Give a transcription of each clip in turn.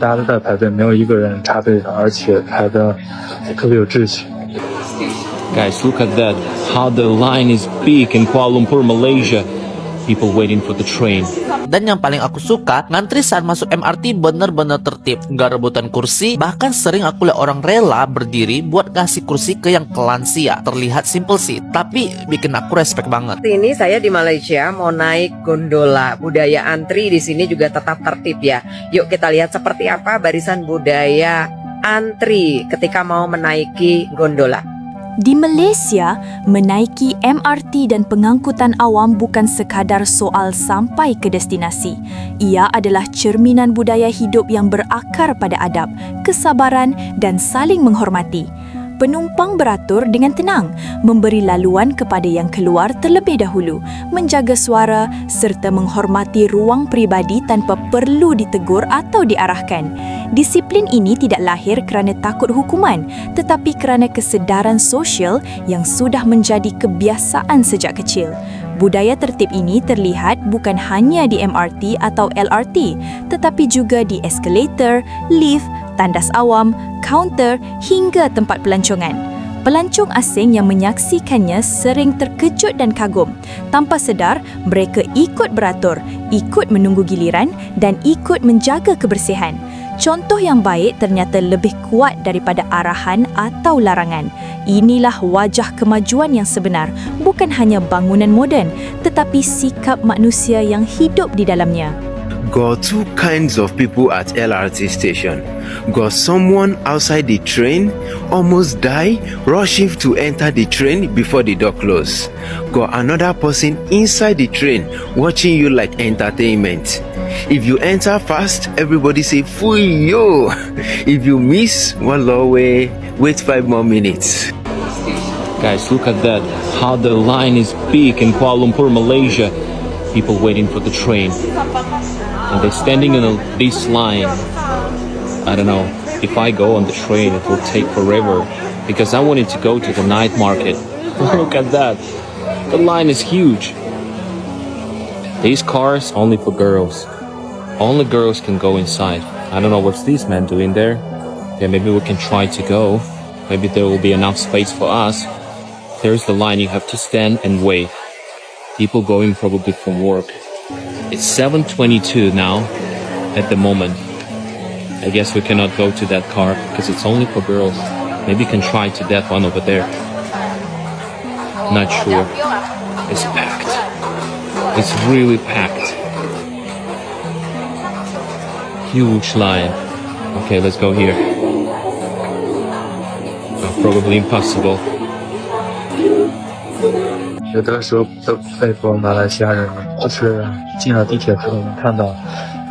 大家都在排队，没有一个人插队上，而且排的特别有秩序。Guys, look at that. How the line is big in Kuala Lumpur, Malaysia. People waiting for the train. Dan yang paling aku suka, ngantri saat masuk MRT bener-bener tertib, nggak rebutan kursi. Bahkan sering aku lihat orang rela berdiri buat kasih kursi ke yang kelansia. Terlihat simple sih, tapi bikin aku respect banget. Ini saya di Malaysia mau naik gondola. Budaya antri di sini juga tetap tertib ya. Yuk kita lihat seperti apa barisan budaya antri ketika mau menaiki gondola. Di Malaysia, menaiki MRT dan pengangkutan awam bukan sekadar soal sampai ke destinasi. Ia adalah cerminan budaya hidup yang berakar pada adab, kesabaran dan saling menghormati. Penumpang beratur dengan tenang, memberi laluan kepada yang keluar terlebih dahulu, menjaga suara serta menghormati ruang peribadi tanpa perlu ditegur atau diarahkan. Disiplin ini tidak lahir kerana takut hukuman, tetapi kerana kesedaran sosial yang sudah menjadi kebiasaan sejak kecil. Budaya tertib ini terlihat bukan hanya di MRT atau LRT, tetapi juga di eskalator, lift, tandas awam, kaunter hingga tempat pelancongan. Pelancong asing yang menyaksikannya sering terkejut dan kagum. Tanpa sedar, mereka ikut beratur, ikut menunggu giliran dan ikut menjaga kebersihan. Contoh yang baik ternyata lebih kuat daripada arahan atau larangan. Inilah wajah kemajuan yang sebenar, bukan hanya bangunan moden, tetapi sikap manusia yang hidup di dalamnya. Got two kinds of people at LRT station. Got someone outside the train, almost die, rushing to enter the train before the door close. Got another person inside the train, watching you like entertainment. If you enter fast, everybody say "Fui yo." If you miss, wallow away, wait 5 more minutes. Guys, look at that. How the line is big in Kuala Lumpur, Malaysia. People waiting for the train. And they're standing in this line. I don't know, if I go on the train it will take forever because I wanted to go to the night market. Look at that. The line is huge. These cars only for girls. Only girls can go inside. I don't know what's these men doing there. Yeah, maybe we can try to go. Maybe there will be enough space for us. There's the line, you have to stand and wait. People going probably from work. It's 7:22 now at the moment. I guess we cannot go to that car because it's only for girls. Maybe we can try to that one over there. Not sure. It's packed. It's really packed. Huge line. Okay, let's go here. Probably impossible. 有的时候都佩服马来西亚人了，就是进了地铁之后，能看到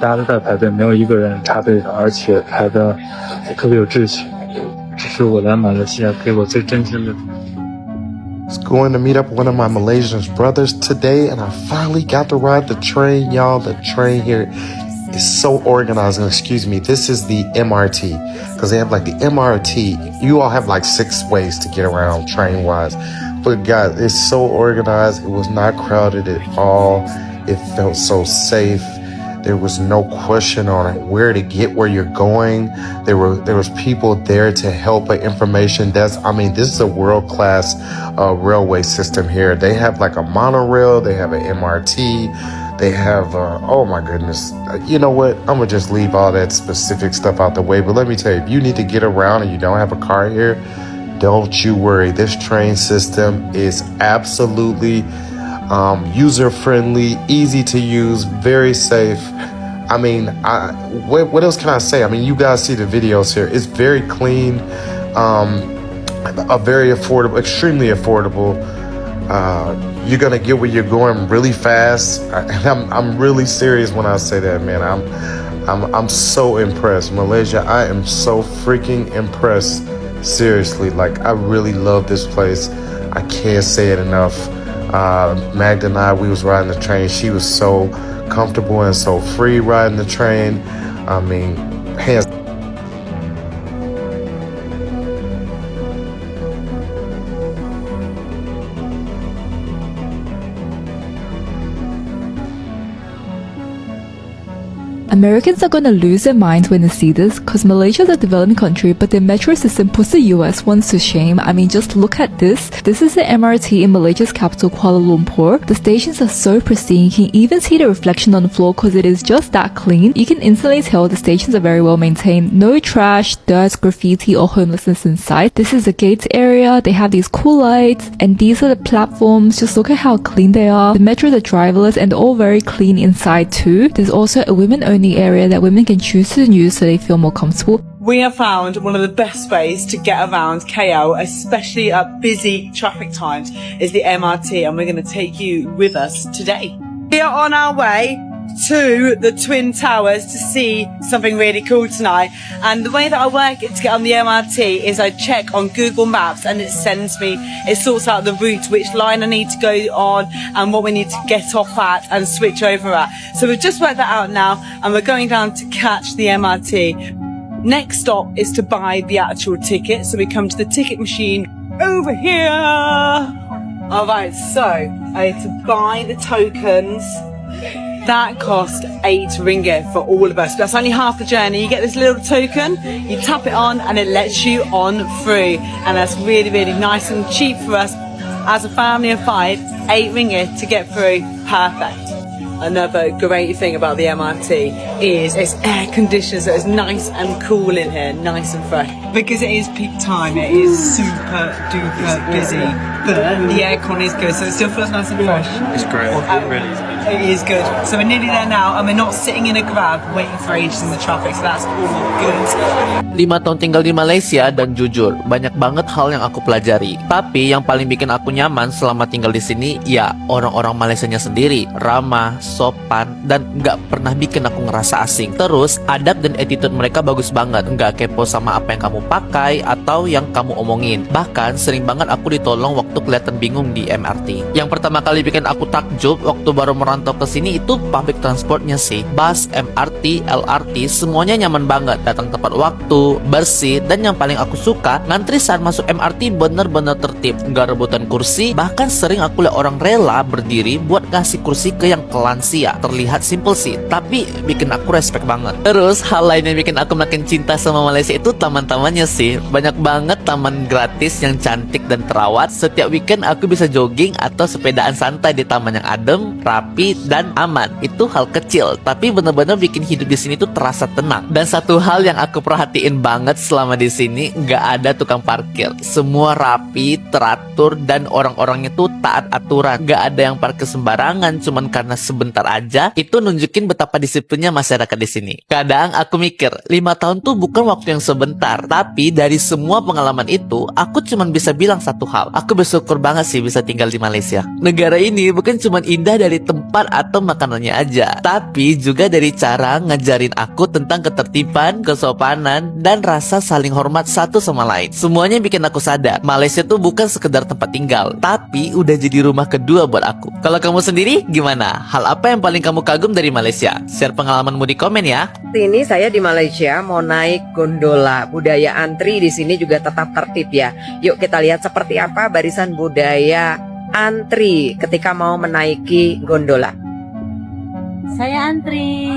大家都在排队，没有一个人插队上，而且排的特别有秩序。这是我来马来西亚给我最真心的。I was going to meet up with one of my Malaysian brothers today, and I finally got to ride the train, y'all. The train here is so organized. And excuse me, this is the MRT, because they have like the MRT. You all have like 6 ways to get around train-wise. But guys, it's so organized. It was not crowded at all. It felt so safe. There was no question on it where to get where you're going. There was people there to help with information. This is a world-class railway system here. They have like a monorail. They have an MRT. They have, oh my goodness. You know what? I'm going to just leave all that specific stuff out the way. But let me tell you, if you need to get around and you don't have a car here, don't you worry. This train system is absolutely user-friendly, easy to use, very safe. What else can I say? You guys see the videos here. It's very clean, very affordable, extremely affordable. You're gonna get where you're going really fast. And I'm really serious when I say that, man. I'm so impressed. Malaysia, I am so freaking impressed. Seriously, I really love this place. I can't say it enough. Magda and I, we was riding the train. She was so comfortable and so free riding the train. Hands Americans are going to lose their minds when they see this because Malaysia is a developing country, but their metro system puts the US once to shame. I mean, just look at this. This is the MRT in Malaysia's capital, Kuala Lumpur. The stations are so pristine, you can even see the reflection on the floor because it is just that clean. You can instantly tell the stations are very well maintained. No trash, dirt, graffiti, or homelessness inside. This is the gates area. They have these cool lights, and these are the platforms. Just look at how clean they are. The metros are driverless and all very clean inside too. There's also a women-only area that women can choose to use so they feel more comfortable. We have found one of the best ways to get around KL, especially at busy traffic times, is the MRT, and we're going to take you with us today. We are on our way to the Twin Towers to see something really cool tonight, and the way that I work it to get on the MRT is I check on Google Maps and it sorts out the route, which line I need to go on and what we need to get off at and switch over at. So we've just worked that out now, and we're going down to catch the MRT. Next stop is to buy the actual ticket, so we come to the ticket machine over here. Alright, so I had to buy the tokens. That cost 8 ringgit for all of us. That's only half the journey. You get this little token, you tap it on, and it lets you on through. And that's really, really nice and cheap for us. As a family of 5, 8 ringgit to get through. Perfect. Another great thing about the MRT is it's air conditioned, so it's nice and cool in here, nice and fresh. Because it is peak time, it is super duper busy, but the aircon is good, so it still feels nice and fresh. It's great. It really is. It is good. So we're nearly there now, and we're not sitting in a Grab waiting for ages in the traffic, so that's all good. 5 tahun tinggal di Malaysia, dan jujur, banyak banget hal yang aku pelajari. Tapi yang paling bikin aku nyaman selama tinggal di sini, ya orang-orang Malaysianya sendiri. Ramah, sopan, dan nggak pernah bikin aku ngerasa asing. Terus, adab dan attitude mereka bagus banget. Nggak kepo sama apa yang kamu pakai atau yang kamu omongin. Bahkan, sering banget aku ditolong waktu kelihatan bingung di MRT. Yang pertama kali bikin aku takjub waktu baru merantau ke sini itu public transportnya sih. Bus, MRT, LRT, semuanya nyaman banget. Datang tepat waktu, bersih, dan yang paling aku suka, ngantri saat masuk MRT bener-bener tertib. Nggak rebutan kursi, bahkan sering aku lihat orang rela berdiri buat ngasih kursi ke yang kelansia. Terlihat simple sih, tapi bikin aku respect banget. Terus, hal lain yang bikin aku makin cinta sama Malaysia itu taman-tamannya sih. Banyak banget taman gratis yang cantik dan terawat. Setiap weekend aku bisa jogging atau sepedaan santai di taman yang adem, rapi, dan aman. Itu hal kecil, tapi bener-bener bikin hidup di sini tuh terasa tenang. Dan satu hal yang aku perhatiin banget selama di sini, nggak ada tukang parkir. Semua rapi, teratur, dan orang-orangnya tuh taat aturan. Nggak ada yang parkir sembarangan cuman karena sebentar aja. Itu nunjukin betapa disiplinnya masyarakat di sini. Kadang aku mikir, 5 tahun tuh bukan waktu yang sebentar. Tapi dari semua pengalaman itu, aku cuman bisa bilang satu hal. Aku bersyukur banget sih bisa tinggal di Malaysia. Negara ini bukan cuman indah dari tempat atau makanannya aja, tapi juga dari cara ngajarin aku tentang ketertiban, kesopanan, dan rasa saling hormat satu sama lain. Semuanya bikin aku sadar, Malaysia tuh bukan sekedar tempat tinggal, tapi udah jadi rumah kedua buat aku. Kalau kamu sendiri, gimana? Hal apa yang paling kamu kagum dari Malaysia? Share pengalamanmu di komen ya. Ini saya di Malaysia mau naik gondola. Budaya antri di sini juga tetap tertib ya. Yuk kita lihat seperti apa barisan budaya antri ketika mau menaiki gondola. Saya antri.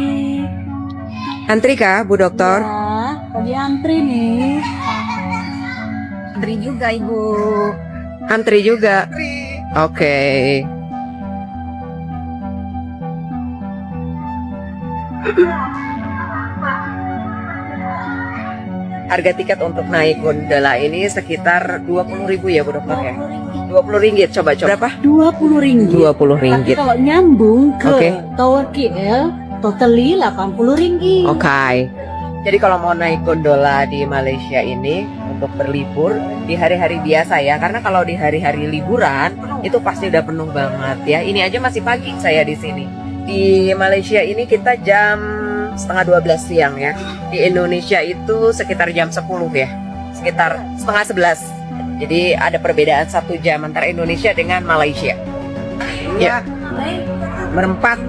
Antri kah, Bu Dokter? Ya, tadi antri nih. Antri juga, Ibu. Antri juga. Oke. Harga tiket untuk naik gondola ini sekitar 20.000 ya, Bu Dokter ya? 20 ringgit, coba. Berapa? 20 ringgit. 20 ringgit. Tapi kalau nyambung ke Oke. Tower KL, totally 80 ringgit. Oke. Jadi kalau mau naik gondola di Malaysia ini untuk berlibur di hari-hari biasa ya, karena kalau di hari-hari liburan itu pasti udah penuh banget ya. Ini aja masih pagi saya di sini. Di Malaysia ini kita jam setengah 12 siang ya. Di Indonesia itu sekitar jam 10 ya. Sekitar setengah 11. Jadi ada perbedaan 1 jam antara Indonesia dengan Malaysia. Ya. Berempat.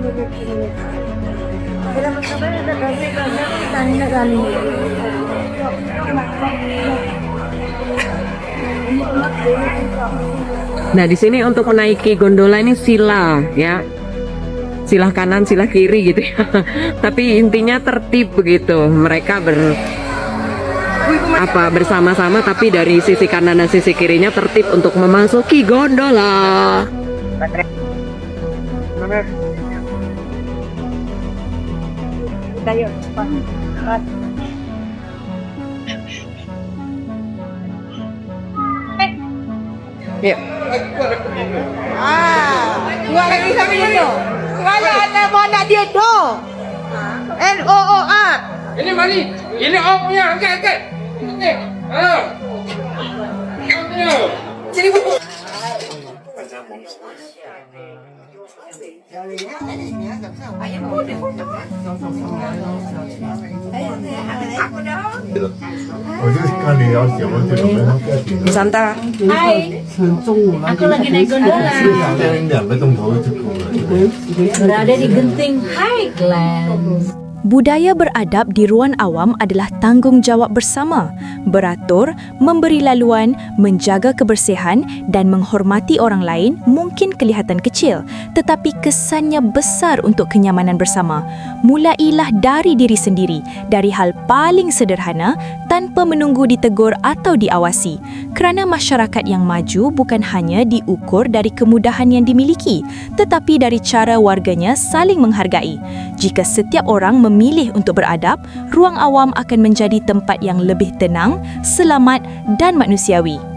Nah, di sini untuk menaiki gondola ini sila ya. silah kanan silah kiri gitu ya. Tapi intinya tertib begitu, mereka bersama-sama, tapi dari sisi kanan dan sisi kirinya tertib untuk memasuki gondola. Yuk. Buat lagi sama dia. Kalau anda mau nak dia tu. NOOA. Ini mari. Ini O punya. Angkat. Okey. Sini bu. Santa. Hai. Aku lagi naik gondola. Berada di Genting Highlands. Budaya beradab di ruang awam adalah tanggungjawab bersama, beratur, memberi laluan, menjaga kebersihan dan menghormati orang lain mungkin kelihatan kecil, tetapi kesannya besar untuk kenyamanan bersama. Mulailah dari diri sendiri, dari hal paling sederhana tanpa menunggu ditegur atau diawasi. Kerana masyarakat yang maju bukan hanya diukur dari kemudahan yang dimiliki, tetapi dari cara warganya saling menghargai. Jika setiap orang memilih untuk beradab, ruang awam akan menjadi tempat yang lebih tenang, selamat dan manusiawi.